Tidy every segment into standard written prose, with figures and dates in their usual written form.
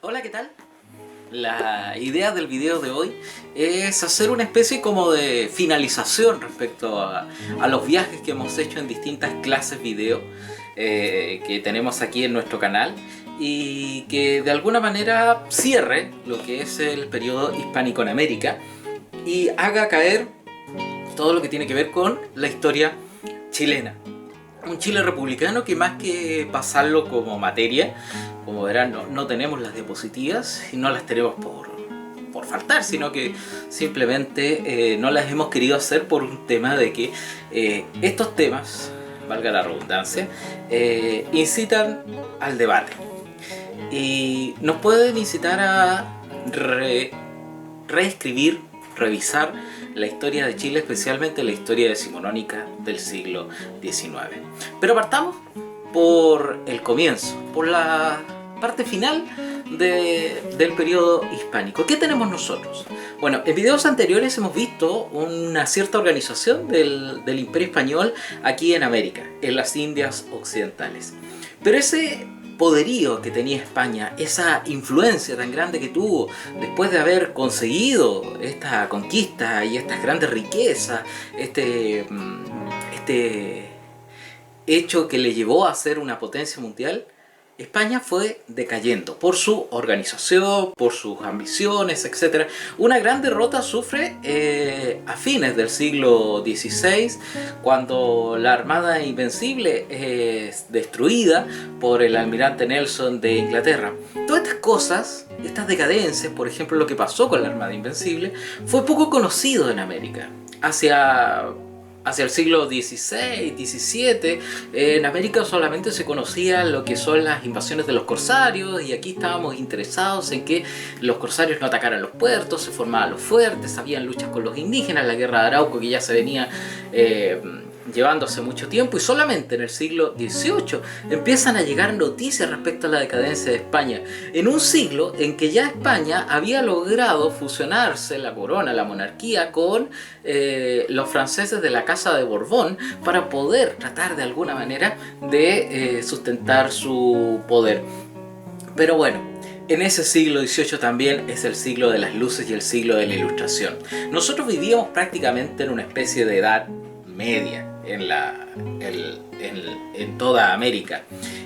Hola, ¿qué tal? La idea del video de hoy es hacer una especie como de finalización respecto a los viajes que hemos hecho en distintas clases video que tenemos aquí en nuestro canal y que de alguna manera cierre lo que es el periodo hispánico en América y haga caer todo lo que tiene que ver con la historia chilena. Un Chile republicano que más que pasarlo como materia, como verán, no tenemos las diapositivas y no las tenemos por faltar, sino que simplemente no las hemos querido hacer por un tema de que estos temas, valga la redundancia, incitan al debate y nos pueden incitar a reescribir, revisar la historia de Chile, especialmente la historia decimonónica del siglo XIX. Pero partamos por el comienzo, por la parte final del periodo hispánico. ¿Qué tenemos nosotros? Bueno, en videos anteriores hemos visto una cierta organización del Imperio Español aquí en América, en las Indias Occidentales. Pero ese poderío que tenía España, esa influencia tan grande que tuvo después de haber conseguido esta conquista y estas grandes riquezas, este hecho que le llevó a ser una potencia mundial, España fue decayendo por su organización, por sus ambiciones, etc. Una gran derrota sufre a fines del siglo XVI, cuando la Armada Invencible es destruida por el almirante Nelson de Inglaterra. Todas estas cosas, estas decadencias, por ejemplo lo que pasó con la Armada Invencible, fue poco conocido en América. Hacia el siglo XVI, XVII, en América solamente se conocía lo que son las invasiones de los corsarios, y aquí estábamos interesados en que los corsarios no atacaran los puertos, se formaban los fuertes, habían luchas con los indígenas, la guerra de Arauco que ya se venía llevando hace mucho tiempo, y solamente en el siglo XVIII empiezan a llegar noticias respecto a la decadencia de España, en un siglo en que ya España había logrado fusionarse la corona, la monarquía, con los franceses de la Casa de Borbón para poder tratar de alguna manera de sustentar su poder. Pero bueno, en ese siglo XVIII también es el siglo de las luces y el siglo de la ilustración. Nosotros vivíamos prácticamente en una especie de edad media en toda América,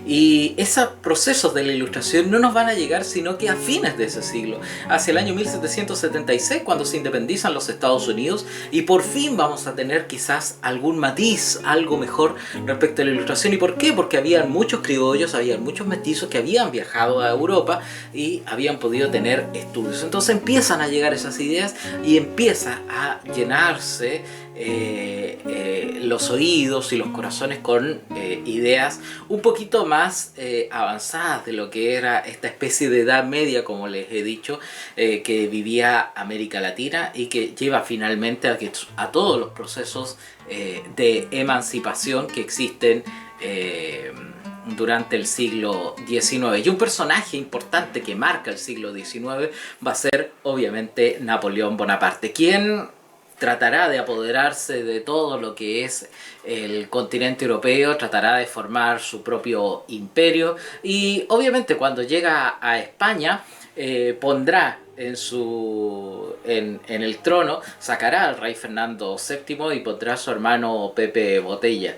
y esos procesos de la ilustración no nos van a llegar sino que a fines de ese siglo, hacia el año 1776, cuando se independizan los Estados Unidos, y por fin vamos a tener quizás algún matiz, algo mejor respecto a la ilustración. ¿Y por qué? Porque habían muchos criollos, habían muchos mestizos que habían viajado a Europa y habían podido tener estudios. Entonces empiezan a llegar esas ideas y empieza a llenarse los oídos y los corazones con ideas un poquito más avanzadas de lo que era esta especie de edad media, como les he dicho, que vivía América Latina, y que lleva finalmente a todos los procesos de emancipación que existen durante el siglo XIX. Y un personaje importante que marca el siglo XIX va a ser obviamente Napoleón Bonaparte, quien tratará de apoderarse de todo lo que es el continente europeo, tratará de formar su propio imperio, y obviamente cuando llega a España pondrá en el trono, sacará al rey Fernando VII y pondrá a su hermano Pepe Botella.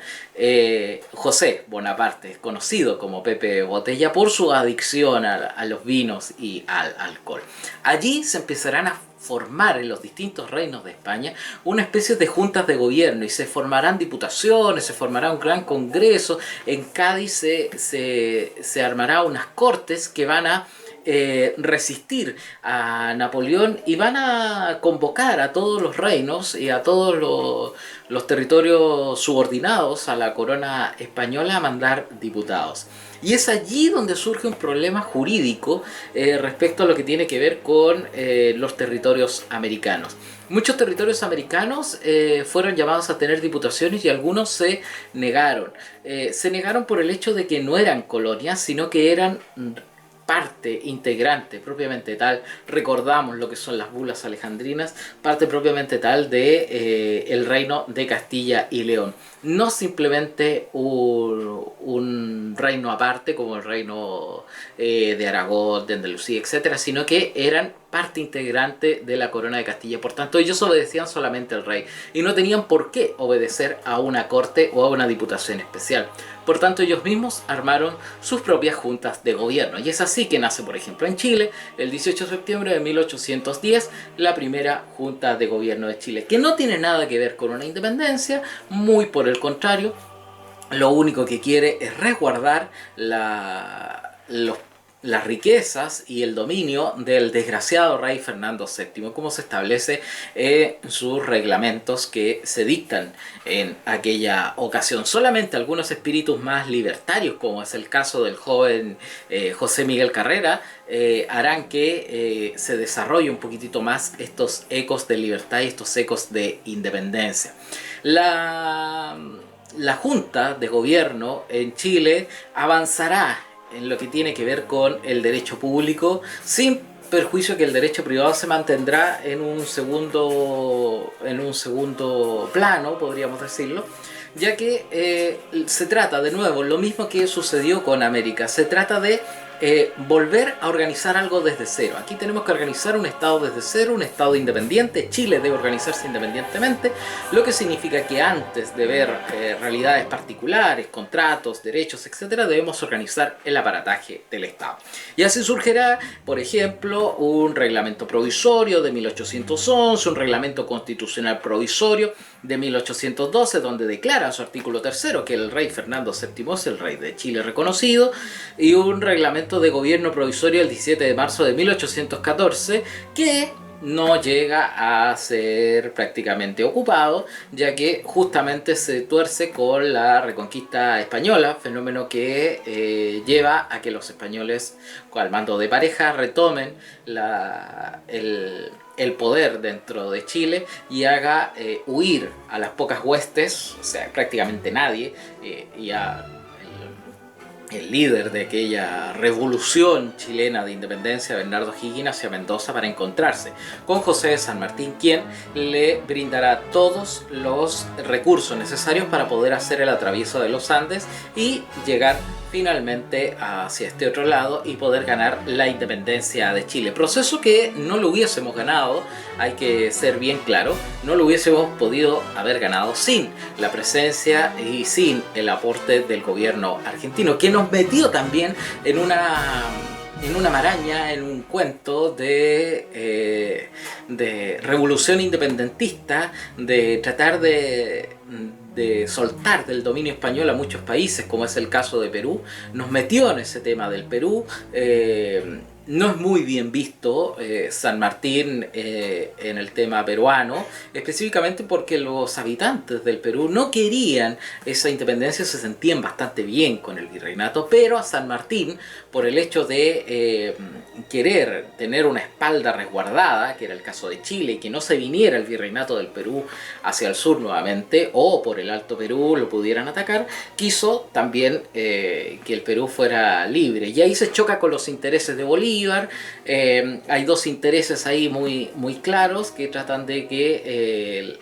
José Bonaparte, conocido como Pepe Botella por su adicción a los vinos y al alcohol. Allí se empezarán a formar en los distintos reinos de España una especie de juntas de gobierno, y se formarán diputaciones, se formará un gran congreso. En Cádiz se armará unas cortes que van a resistir a Napoleón, y van a convocar a todos los reinos y a todos los territorios subordinados a la corona española a mandar diputados. Y es allí donde surge un problema jurídico respecto a lo que tiene que ver con los territorios americanos. Muchos territorios americanos fueron llamados a tener diputaciones, y algunos se negaron. Se negaron por el hecho de que no eran colonias, sino que eran parte integrante propiamente tal, recordamos lo que son las bulas alejandrinas, parte propiamente tal de el reino de Castilla y León. No simplemente un reino aparte como el reino de Aragón, de Andalucía, etcétera, sino que eran parte integrante de la corona de Castilla. Por tanto, ellos obedecían solamente al rey y no tenían por qué obedecer a una corte o a una diputación especial. Por tanto, ellos mismos armaron sus propias juntas de gobierno. Y es así que nace, por ejemplo, en Chile, el 18 de septiembre de 1810, la primera junta de gobierno de Chile, que no tiene nada que ver con una independencia, muy por el contrario. Lo único que quiere es resguardar las riquezas y el dominio del desgraciado rey Fernando VII, como se establece en sus reglamentos que se dictan en aquella ocasión. Solamente algunos espíritus más libertarios, como es el caso del joven José Miguel Carrera, harán que se desarrolle un poquitito más estos ecos de libertad y estos ecos de independencia. La Junta de Gobierno en Chile avanzará en lo que tiene que ver con el derecho público, sin perjuicio que el derecho privado se mantendrá en un segundo plano, podríamos decirlo, ya que se trata de nuevo lo mismo que sucedió con América. Se trata de volver a organizar algo desde cero. Aquí tenemos que organizar un Estado desde cero, un Estado independiente. Chile debe organizarse independientemente, lo que significa que antes de ver realidades particulares, contratos, derechos, etcétera, debemos organizar el aparataje del Estado. Y así surgirá, por ejemplo, un reglamento provisorio de 1811, un reglamento constitucional provisorio de 1812, donde declara en su artículo 3 que el rey Fernando VII es el rey de Chile reconocido, y un reglamento de gobierno provisorio el 17 de marzo de 1814 que no llega a ser prácticamente ocupado, ya que justamente se tuerce con la reconquista española, fenómeno que lleva a que los españoles, al mando de Pareja, retomen el poder dentro de Chile y haga huir a las pocas huestes, o sea, prácticamente nadie, y a el líder de aquella revolución chilena de independencia, Bernardo O'Higgins, hacia Mendoza para encontrarse con José de San Martín, quien le brindará todos los recursos necesarios para poder hacer el atravieso de los Andes y llegar finalmente hacia este otro lado y poder ganar la independencia de Chile. Proceso que no lo hubiésemos ganado, hay que ser bien claro, no lo hubiésemos podido haber ganado sin la presencia y sin el aporte del gobierno argentino, que nos metió también en una maraña, en un cuento de revolución independentista, de tratar de soltar del dominio español a muchos países, como es el caso de Perú. Nos metió en ese tema del Perú. No es muy bien visto San Martín en el tema peruano, específicamente porque los habitantes del Perú no querían esa independencia, se sentían bastante bien con el virreinato, pero a San Martín, por el hecho de querer tener una espalda resguardada, que era el caso de Chile, y que no se viniera el virreinato del Perú hacia el sur nuevamente, o por el Alto Perú lo pudieran atacar, quiso también que el Perú fuera libre, y ahí se choca con los intereses de Bolívar. Hay dos intereses ahí muy claros que tratan de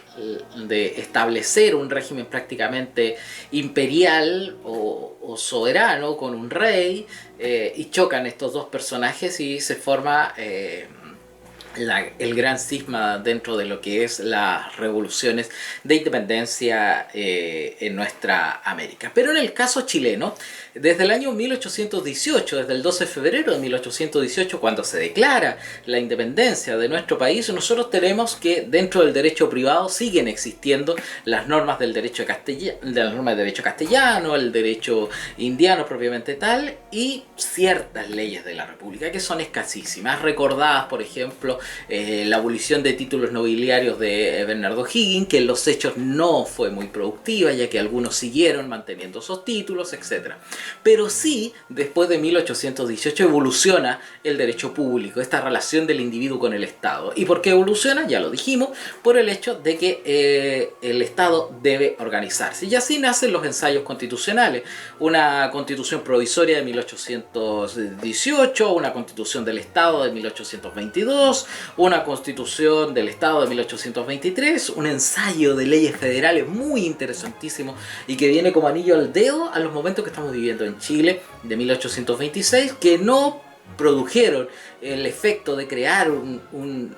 establecer un régimen prácticamente imperial o soberano con un rey, y chocan estos dos personajes y se forma el gran cisma dentro de lo que es las revoluciones de independencia en nuestra América. Pero en el caso chileno, desde el año 1818, desde el 12 de febrero de 1818, cuando se declara la independencia de nuestro país, nosotros tenemos que dentro del derecho privado siguen existiendo las normas del derecho castellano, el derecho indiano propiamente tal, y ciertas leyes de la República que son escasísimas, recordadas por ejemplo la abolición de títulos nobiliarios de Bernardo O'Higgins, que en los hechos no fue muy productiva, ya que algunos siguieron manteniendo esos títulos, etc. Pero sí, después de 1818 evoluciona el derecho público, esta relación del individuo con el Estado. ¿Y por qué evoluciona? Ya lo dijimos, por el hecho de que el Estado debe organizarse. Y así nacen los ensayos constitucionales. Una constitución provisoria de 1818, una constitución del Estado de 1822, una constitución del Estado de 1823, un ensayo de leyes federales muy interesantísimo y que viene como anillo al dedo a los momentos que estamos viviendo en Chile de 1826, que no produjeron el efecto de crear un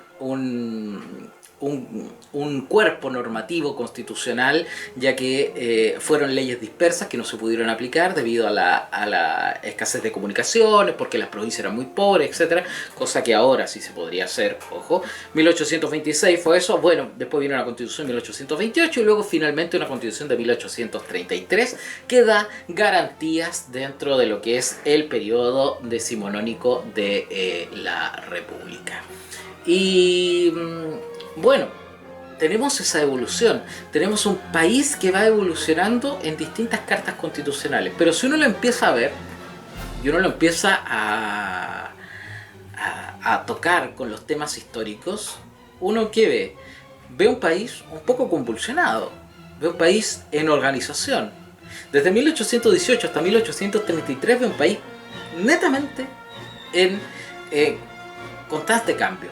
cuerpo normativo constitucional, ya que fueron leyes dispersas que no se pudieron aplicar debido a la escasez de comunicaciones, porque las provincias eran muy pobres, etcétera, cosa que ahora sí se podría hacer. Ojo, 1826 fue eso. Bueno, después vino una constitución de 1828 y luego finalmente una constitución de 1833 que da garantías dentro de lo que es el periodo decimonónico de la República. Y bueno, tenemos esa evolución, tenemos un país que va evolucionando en distintas cartas constitucionales, pero si uno lo empieza a ver y uno lo empieza a tocar con los temas históricos, uno ¿qué ve? Ve un país un poco convulsionado, ve un país en organización. Desde 1818 hasta 1833 ve un país netamente en constante cambio.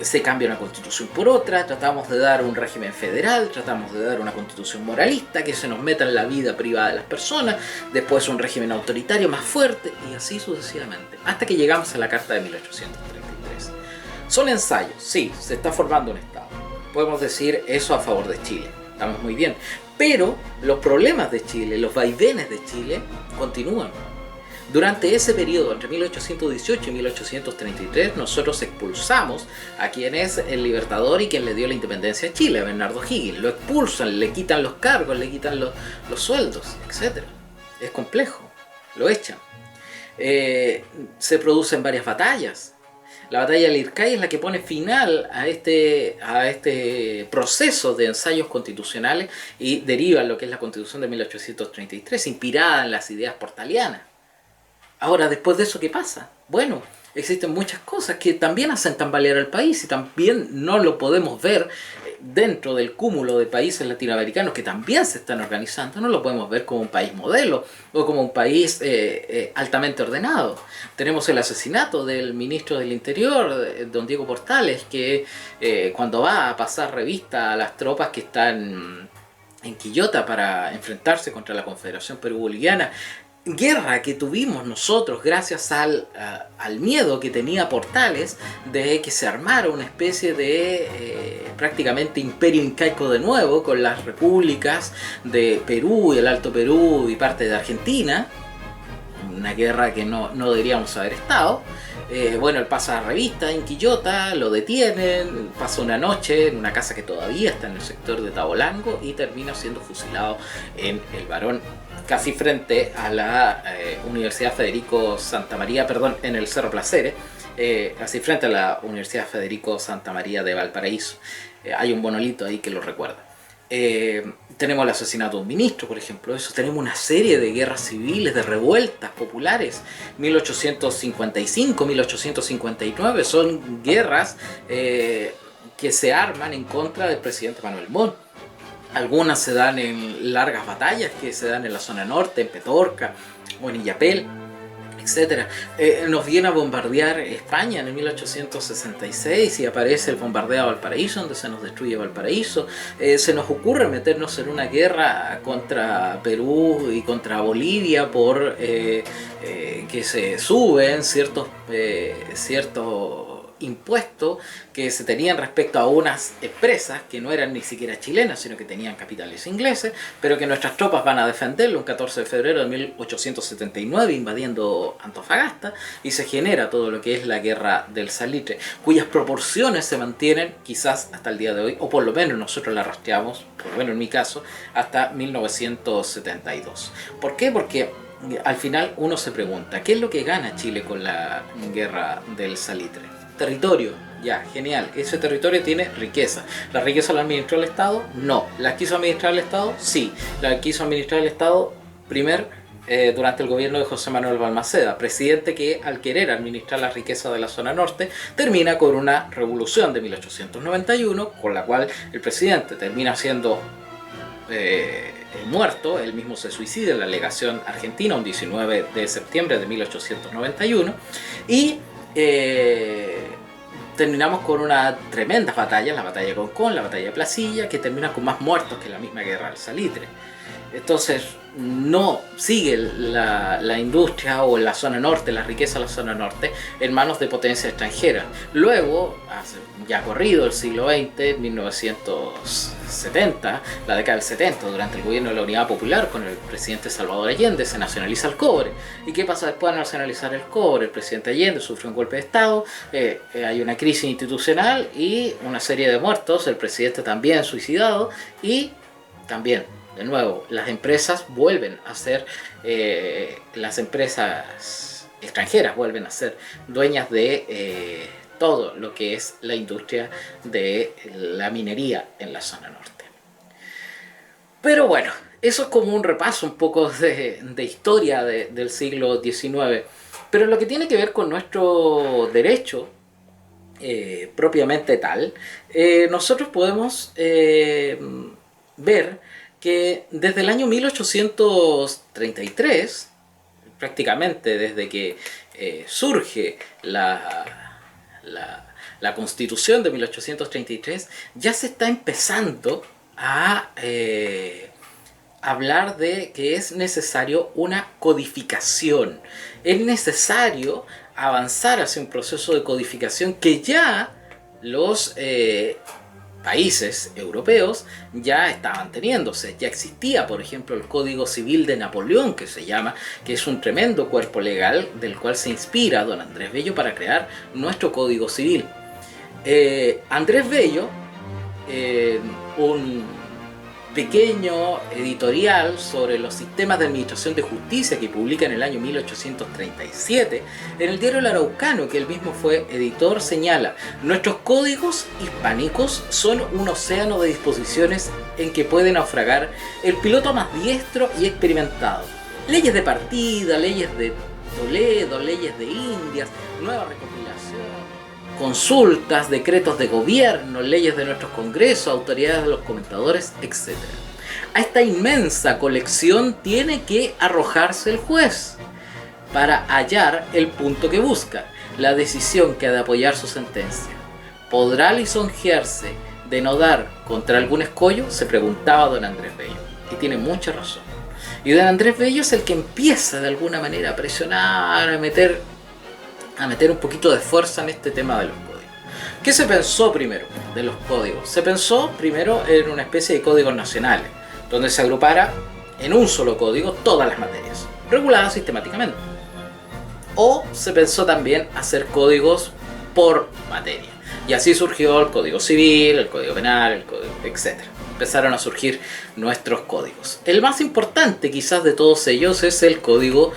Se cambia una constitución por otra, tratamos de dar un régimen federal, tratamos de dar una constitución moralista que se nos meta en la vida privada de las personas, después un régimen autoritario más fuerte y así sucesivamente, hasta que llegamos a la Carta de 1833. Son ensayos, sí, se está formando un Estado. Podemos decir eso a favor de Chile, estamos muy bien, pero los problemas de Chile, los vaivenes de Chile continúan. Durante ese periodo, entre 1818 y 1833, nosotros expulsamos a quien es el libertador y quien le dio la independencia a Chile, a Bernardo O'Higgins. Lo expulsan, le quitan los cargos, le quitan los sueldos, etc. Es complejo, lo echan. Se producen varias batallas. La batalla de Lircay es la que pone final a este proceso de ensayos constitucionales y deriva en lo que es la Constitución de 1833, inspirada en las ideas portalianas. Ahora, después de eso, ¿qué pasa? Bueno, existen muchas cosas que también hacen tambalear al país y también no lo podemos ver dentro del cúmulo de países latinoamericanos que también se están organizando. No lo podemos ver como un país modelo o como un país altamente ordenado. Tenemos el asesinato del ministro del Interior, don Diego Portales, que cuando va a pasar revista a las tropas que están en Quillota para enfrentarse contra la Confederación Perú-Boliviana, guerra que tuvimos nosotros gracias al miedo que tenía Portales de que se armara una especie de prácticamente imperio incaico de nuevo con las repúblicas de Perú y el Alto Perú y parte de Argentina, una guerra que no deberíamos haber estado. Bueno, él pasa a revista en Quillota, lo detienen, pasa una noche en una casa que todavía está en el sector de Tabolango y termina siendo fusilado en El Barón, casi frente a la Universidad Federico Santa María, perdón, en el Cerro Placeres, casi frente a la Universidad Federico Santa María de Valparaíso. Hay un monolito ahí que lo recuerda. Tenemos el asesinato de un ministro, por ejemplo. Eso, tenemos una serie de guerras civiles, de revueltas populares. 1855, 1859 son guerras que se arman en contra del presidente Manuel Montt. Algunas se dan en largas batallas que se dan en la zona norte, en Petorca o en Illapel, etc. Nos viene a bombardear España en el 1866 y aparece el bombardeo a Valparaíso, donde se nos destruye Valparaíso. Se nos ocurre meternos en una guerra contra Perú y contra Bolivia por que se suben ciertos impuestos que se tenían respecto a unas empresas que no eran ni siquiera chilenas, sino que tenían capitales ingleses, pero que nuestras tropas van a defenderlo un 14 de febrero de 1879 invadiendo Antofagasta, y se genera todo lo que es la Guerra del Salitre, cuyas proporciones se mantienen quizás hasta el día de hoy, o por lo menos nosotros la rastreamos, por lo menos en mi caso, hasta 1972. ¿Por qué? Porque al final uno se pregunta, ¿qué es lo que gana Chile con la Guerra del Salitre? Territorio, Ya, genial. Ese territorio tiene riqueza. ¿La riqueza la administró el Estado? No. ¿La quiso administrar el Estado? Sí. La quiso administrar el Estado durante el gobierno de José Manuel Balmaceda, presidente que, al querer administrar la riqueza de la zona norte, termina con una revolución de 1891, con la cual el presidente termina siendo muerto. Él mismo se suicida en la legación argentina un 19 de septiembre de 1891 y terminamos con una tremenda batalla, la batalla de Concón, la batalla de Placilla, que termina con más muertos que la misma guerra del Salitre. Entonces no sigue la industria o la zona norte, la riqueza de la zona norte, en manos de potencias extranjeras. Luego, ya corrido el siglo XX, 1970, la década del 70, durante el gobierno de la Unidad Popular con el presidente Salvador Allende, se nacionaliza el cobre. ¿Y qué pasa después de nacionalizar el cobre? El presidente Allende sufre un golpe de Estado, hay una crisis institucional y una serie de muertos, el presidente también suicidado y también, de nuevo, las empresas vuelven a ser, las empresas extranjeras vuelven a ser dueñas de todo lo que es la industria de la minería en la zona norte. Pero bueno, eso es como un repaso un poco de historia del siglo XIX. Pero lo que tiene que ver con nuestro derecho propiamente tal, nosotros podemos ver que desde el año 1833, prácticamente desde que surge la Constitución de 1833, ya se está empezando a hablar de que es necesario una codificación. Es necesario avanzar hacia un proceso de codificación que ya los países europeos ya estaban teniéndose. Ya existía, por ejemplo, el Código Civil de Napoleón, que se llama, que es un tremendo cuerpo legal del cual se inspira don Andrés Bello para crear nuestro Código Civil. Andrés Bello, un pequeño editorial sobre los sistemas de administración de justicia que publica en el año 1837 en el diario El Araucano, que él mismo fue editor, señala: nuestros códigos hispánicos son un océano de disposiciones en que puede naufragar el piloto más diestro y experimentado. Leyes de partida, leyes de Toledo, leyes de Indias, nueva recopilación, consultas, decretos de gobierno, leyes de nuestros congresos, autoridades de los comentadores, etc. A esta inmensa colección tiene que arrojarse el juez para hallar el punto que busca, la decisión que ha de apoyar su sentencia. ¿Podrá lisonjearse de no dar contra algún escollo?, se preguntaba don Andrés Bello. Y tiene mucha razón. Y don Andrés Bello es el que empieza de alguna manera a presionar, a meter un poquito de fuerza en este tema de los códigos. ¿Qué se pensó primero de los códigos? Se pensó primero en una especie de códigos nacionales, donde se agrupara en un solo código todas las materias, reguladas sistemáticamente. O se pensó también hacer códigos por materia. Y así surgió el Código Civil, el Código Penal, el Código, etc. Empezaron a surgir nuestros códigos. El más importante quizás de todos ellos es el Código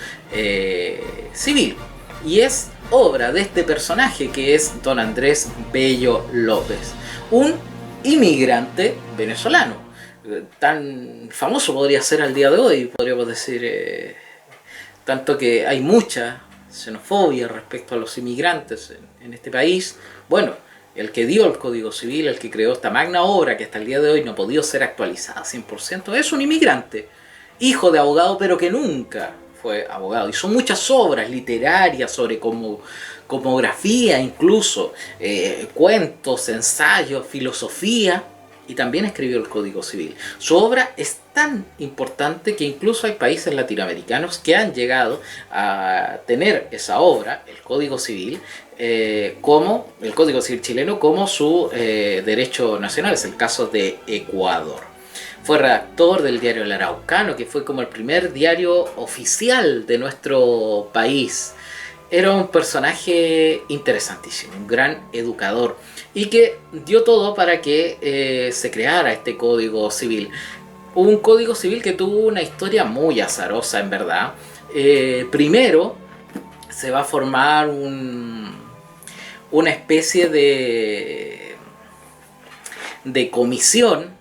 Civil. Y es obra de este personaje que es don Andrés Bello López, un inmigrante venezolano. Tan famoso podría ser al día de hoy, podríamos decir, tanto que hay mucha xenofobia respecto a los inmigrantes en este país. Bueno, el que dio el Código Civil, el que creó esta magna obra que hasta el día de hoy no ha podido ser actualizada 100%, es un inmigrante, hijo de abogado, pero que nunca fue abogado. Hizo muchas obras literarias sobre cosmografía, incluso cuentos, ensayos, filosofía, y también escribió el Código Civil. Su obra es tan importante que incluso hay países latinoamericanos que han llegado a tener esa obra, el Código Civil, como el Código Civil chileno, como su derecho nacional. Es el caso de Ecuador. Fue redactor del diario El Araucano, que fue como el primer diario oficial de nuestro país. Era un personaje interesantísimo, un gran educador, y que dio todo para que se creara este Código Civil. Un Código Civil que tuvo una historia muy azarosa, en verdad. Primero se va a formar una especie de comisión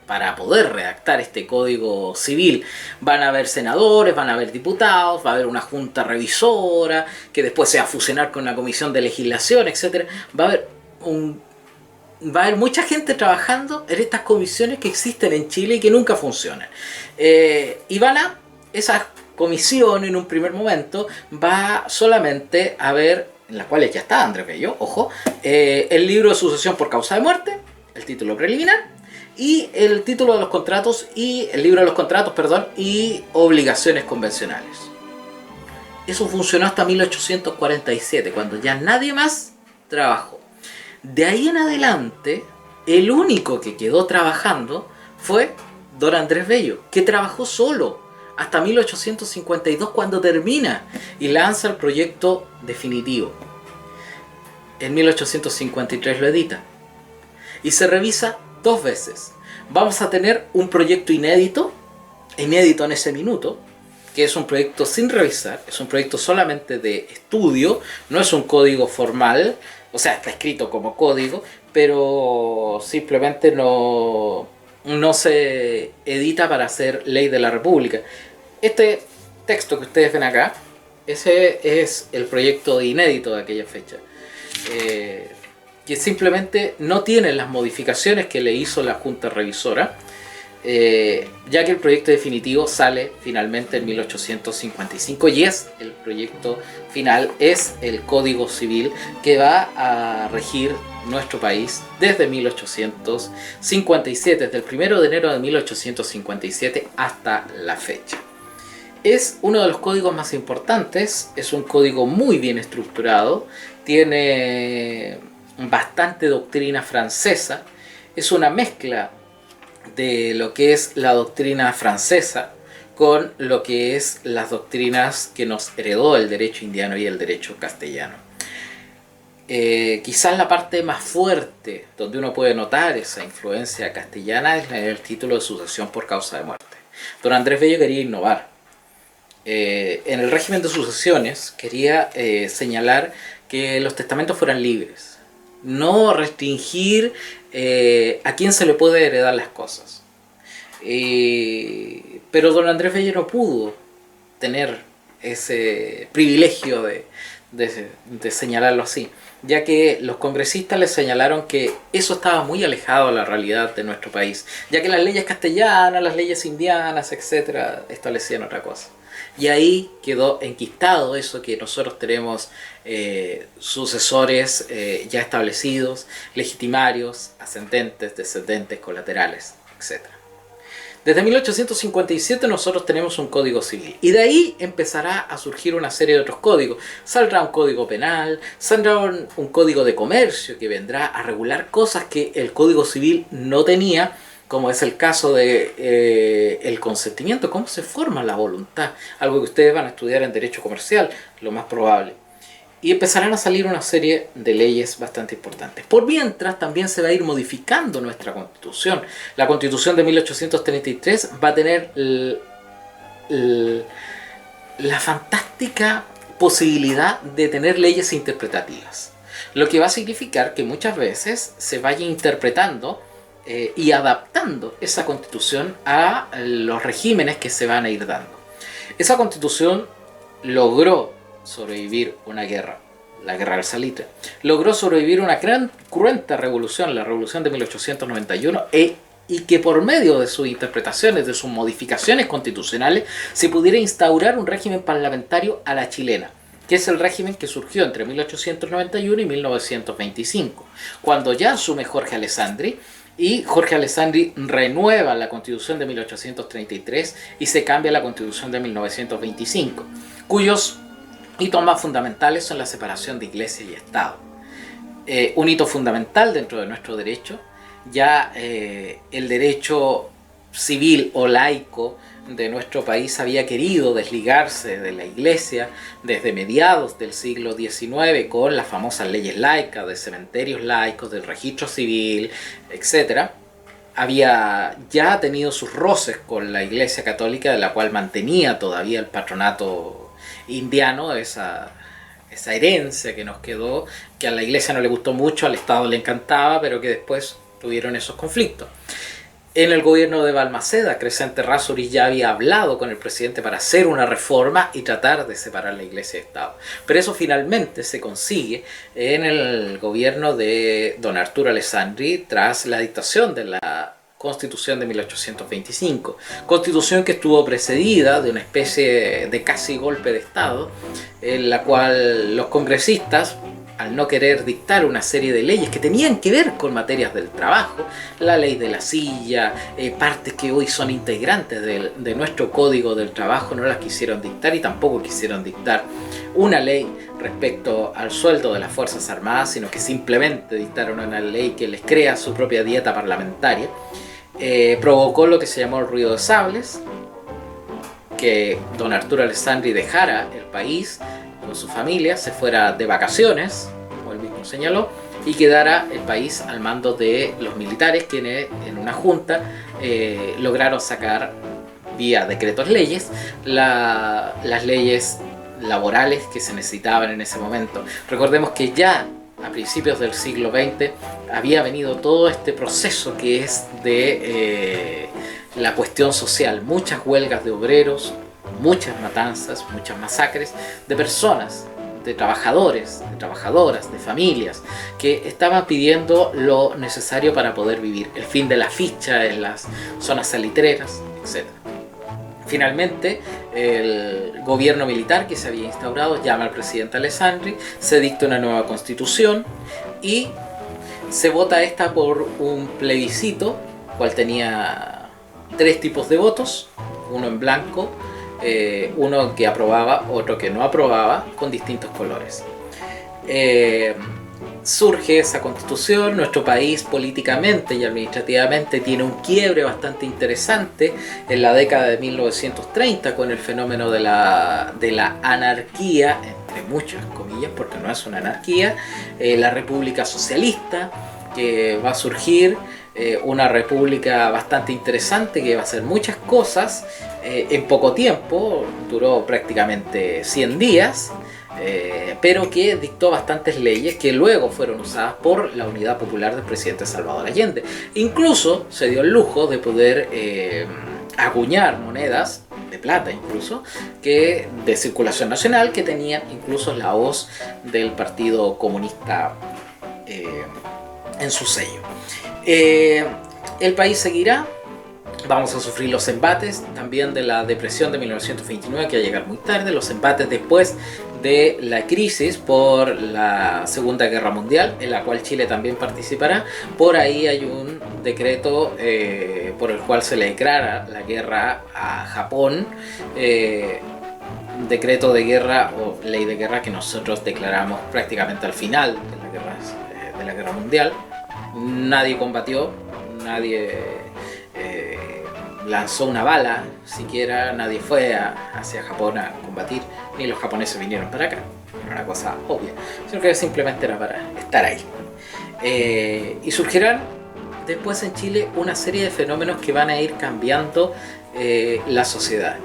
para poder redactar este código civil. Van a haber senadores, van a haber diputados, va a haber una junta revisora, que después se va a fusionar con una comisión de legislación, etc. Va a haber mucha gente trabajando en estas comisiones que existen en Chile y que nunca funcionan. Y esa comisión en un primer momento va solamente a ver, en las cuales ya está Andrés Bello, ojo, el libro de sucesión por causa de muerte, el título preliminar, y el título de los contratos y el libro de los contratos, perdón, y obligaciones convencionales. Eso funcionó hasta 1847, cuando ya nadie más trabajó. De ahí en adelante, el único que quedó trabajando fue don Andrés Bello, que trabajó solo hasta 1852, cuando termina y lanza el proyecto definitivo. En 1853 lo edita y se revisa 2 veces. Vamos a tener un proyecto inédito en ese minuto, que es un proyecto sin revisar, es un proyecto solamente de estudio, no es un código formal, o sea, está escrito como código, pero simplemente no se edita para hacer ley de la República. Este texto que ustedes ven acá, ese es el proyecto inédito de aquella fecha. Que simplemente no tiene las modificaciones que le hizo la Junta Revisora, ya que el proyecto definitivo sale finalmente en 1855 y el proyecto final es el Código Civil que va a regir nuestro país desde 1857, desde el 1 de enero de 1857 hasta la fecha. Es uno de los códigos más importantes, es un código muy bien estructurado, tiene bastante doctrina francesa, es una mezcla de lo que es la doctrina francesa con lo que es las doctrinas que nos heredó el derecho indiano y el derecho castellano. Quizás la parte más fuerte donde uno puede notar esa influencia castellana es en el título de sucesión por causa de muerte. Don Andrés Bello quería innovar. En el régimen de sucesiones quería señalar que los testamentos fueran libres, no restringir a quién se le puede heredar las cosas. Pero don Andrés Bello no pudo tener ese privilegio de señalarlo así, ya que los congresistas le señalaron que eso estaba muy alejado de la realidad de nuestro país, ya que las leyes castellanas, las leyes indianas, etc., establecían otra cosa. Y ahí quedó enquistado eso que nosotros tenemos sucesores ya establecidos, legitimarios, ascendentes, descendentes, colaterales, etc. Desde 1857 nosotros tenemos un código civil y de ahí empezará a surgir una serie de otros códigos. Saldrá un código penal, saldrá un código de comercio que vendrá a regular cosas que el código civil no tenía, como es el caso de el consentimiento, cómo se forma la voluntad, algo que ustedes van a estudiar en derecho comercial, lo más probable. Y empezarán a salir una serie de leyes bastante importantes. Por mientras también se va a ir modificando nuestra Constitución. La Constitución de 1833 va a tener la fantástica posibilidad de tener leyes interpretativas, lo que va a significar que muchas veces se vaya interpretando y adaptando esa Constitución a los regímenes que se van a ir dando. Esa Constitución logró sobrevivir una guerra, la guerra del Salitre, logró sobrevivir una gran cruenta revolución, la revolución de 1891, y que por medio de sus interpretaciones, de sus modificaciones constitucionales, se pudiera instaurar un régimen parlamentario a la chilena, que es el régimen que surgió entre 1891 y 1925, cuando ya asume Jorge Alessandri, y Jorge Alessandri renueva la Constitución de 1833 y se cambia la Constitución de 1925, cuyos hitos más fundamentales son la separación de Iglesia y Estado. Un hito fundamental dentro de nuestro derecho, ya el derecho civil o laico de nuestro país había querido desligarse de la Iglesia desde mediados del siglo XIX con las famosas leyes laicas, de cementerios laicos, del registro civil, etc. Había ya tenido sus roces con la Iglesia Católica, de la cual mantenía todavía el patronato indiano, esa esa herencia que nos quedó, que a la Iglesia no le gustó mucho, al Estado le encantaba, pero que después tuvieron esos conflictos. En el gobierno de Balmaceda, Crescente Errázuriz ya había hablado con el presidente para hacer una reforma y tratar de separar la Iglesia de Estado. Pero eso finalmente se consigue en el gobierno de don Arturo Alessandri tras la dictación de la Constitución de 1825. Constitución que estuvo precedida de una especie de casi golpe de Estado, en la cual los congresistas, al no querer dictar una serie de leyes que tenían que ver con materias del trabajo, la ley de la silla, partes que hoy son integrantes de nuestro código del trabajo, no las quisieron dictar y tampoco quisieron dictar una ley respecto al sueldo de las Fuerzas Armadas, sino que simplemente dictaron una ley que les crea su propia dieta parlamentaria. Provocó lo que se llamó el ruido de sables, que don Arturo Alessandri dejara el país con su familia, se fuera de vacaciones, como él mismo señaló, y quedara el país al mando de los militares, quienes en una junta lograron sacar vía decretos leyes las leyes laborales que se necesitaban en ese momento. Recordemos que ya a principios del siglo XX había venido todo este proceso que es de la cuestión social, muchas huelgas de obreros, muchas matanzas, muchas masacres de personas, de trabajadores, de trabajadoras, de familias que estaban pidiendo lo necesario para poder vivir, el fin de la ficha en las zonas salitreras, etc. Finalmente, el gobierno militar que se había instaurado llama al presidente Alessandri, se dicta una nueva constitución y se vota esta por un plebiscito, cual tenía 3 tipos de votos, uno en blanco, uno que aprobaba, otro que no aprobaba, con distintos colores. Surge esa constitución, nuestro país políticamente y administrativamente tiene un quiebre bastante interesante en la década de 1930 con el fenómeno de la anarquía, entre muchas comillas, porque no es una anarquía, la República Socialista, que va a surgir, una república bastante interesante que va a hacer muchas cosas en poco tiempo, duró prácticamente 100 días, pero que dictó bastantes leyes que luego fueron usadas por la Unidad Popular del presidente Salvador Allende. Incluso se dio el lujo de poder acuñar monedas de plata incluso, que de circulación nacional, que tenían incluso la hoz del Partido Comunista en su sello. El país seguirá. Vamos a sufrir los embates también de la depresión de 1929, que va a llegar muy tarde, los embates después de la crisis por la Segunda Guerra Mundial, en la cual Chile también participará. Por ahí hay un decreto por el cual se le declara la guerra a Japón, decreto de guerra o ley de guerra que nosotros declaramos prácticamente al final de la guerra mundial. Nadie combatió, nadie lanzó una bala, siquiera nadie fue hacia Japón a combatir, ni los japoneses vinieron para acá, era una cosa obvia, sino que simplemente era para estar ahí. Y surgirán después en Chile una serie de fenómenos que van a ir cambiando la sociedad.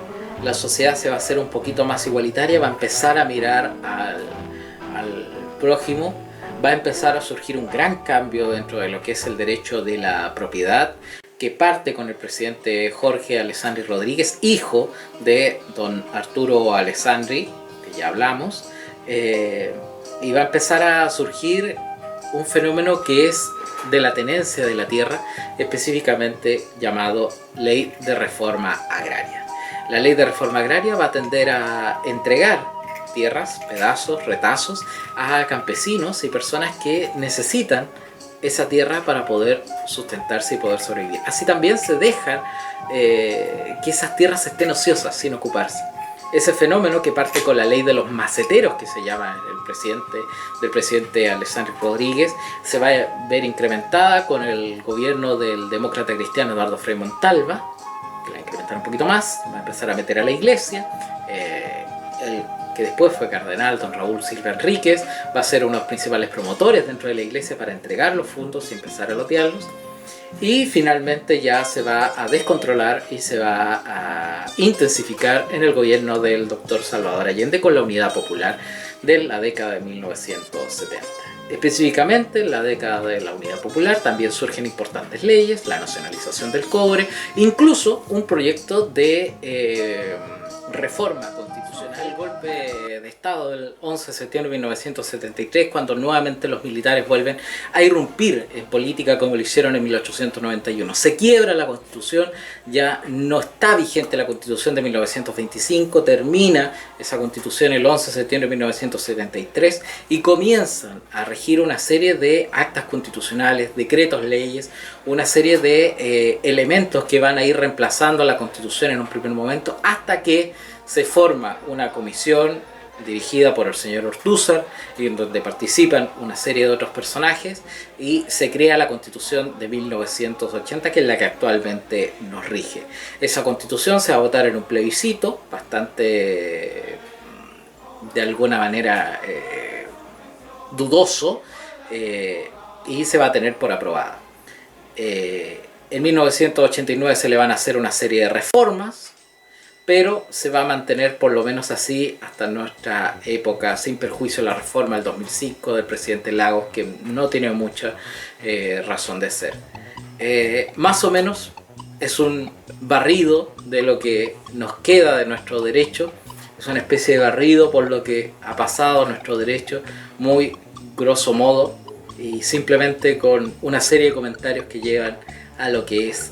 La sociedad se va a hacer un poquito más igualitaria, va a empezar a mirar al prójimo, va a empezar a surgir un gran cambio dentro de lo que es el derecho de la propiedad, que parte con el presidente Jorge Alessandri Rodríguez, hijo de don Arturo Alessandri, que ya hablamos, y va a empezar a surgir un fenómeno que es de la tenencia de la tierra, específicamente llamado Ley de Reforma Agraria. La Ley de Reforma Agraria va a tender a entregar tierras, pedazos, retazos a campesinos y personas que necesitan esa tierra para poder sustentarse y poder sobrevivir. Así también se deja que esas tierras estén ociosas, sin ocuparse. Ese fenómeno que parte con la ley de los maceteros, que se llama del presidente Alessandri Rodríguez, se va a ver incrementada con el gobierno del demócrata cristiano Eduardo Frei Montalva, que la va a incrementar un poquito más, va a empezar a meter a la iglesia. Que después fue cardenal, don Raúl Silva Enríquez, va a ser uno de los principales promotores dentro de la iglesia para entregar los fondos y empezar a lotearlos. y finalmente ya se va a descontrolar y se va a intensificar en el gobierno del doctor Salvador Allende con la Unidad Popular de la década de 1970. Específicamente en la década de la Unidad Popular también surgen importantes leyes, la nacionalización del cobre, incluso un proyecto de reforma constitucional, el golpe de Estado del 11 de septiembre de 1973, cuando nuevamente los militares vuelven a irrumpir en política como lo hicieron en 1891. Se quiebra la Constitución, ya no está vigente la Constitución de 1925, termina esa Constitución el 11 de septiembre de 1973 y comienzan a regir una serie de actas constitucionales, decretos, leyes, una serie de elementos que van a ir reemplazando a la Constitución en un primer momento hasta que se forma una comisión dirigida por el señor Ortúzar y en donde participan una serie de otros personajes y se crea la Constitución de 1980, que es la que actualmente nos rige. Esa Constitución se va a votar en un plebiscito bastante, de alguna manera, dudoso, y se va a tener por aprobada. En 1989 se le van a hacer una serie de reformas, pero se va a mantener por lo menos así hasta nuestra época, sin perjuicio de la reforma del 2005 del presidente Lagos, que no tiene mucha razón de ser. Más o menos es un barrido de lo que nos queda de nuestro derecho, es una especie de barrido por lo que ha pasado nuestro derecho, muy grosso modo, y simplemente con una serie de comentarios que llevan a lo que es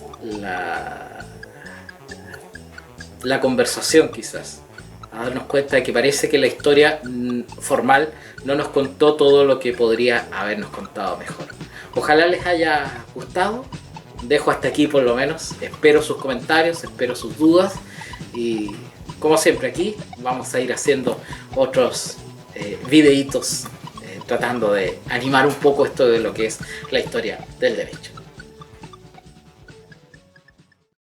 la conversación, quizás a darnos cuenta de que parece que la historia formal no nos contó todo lo que podría habernos contado mejor. Ojalá les haya gustado, dejo hasta aquí por lo menos, espero sus comentarios, espero sus dudas y como siempre aquí vamos a ir haciendo otros videitos tratando de animar un poco esto de lo que es la historia del derecho.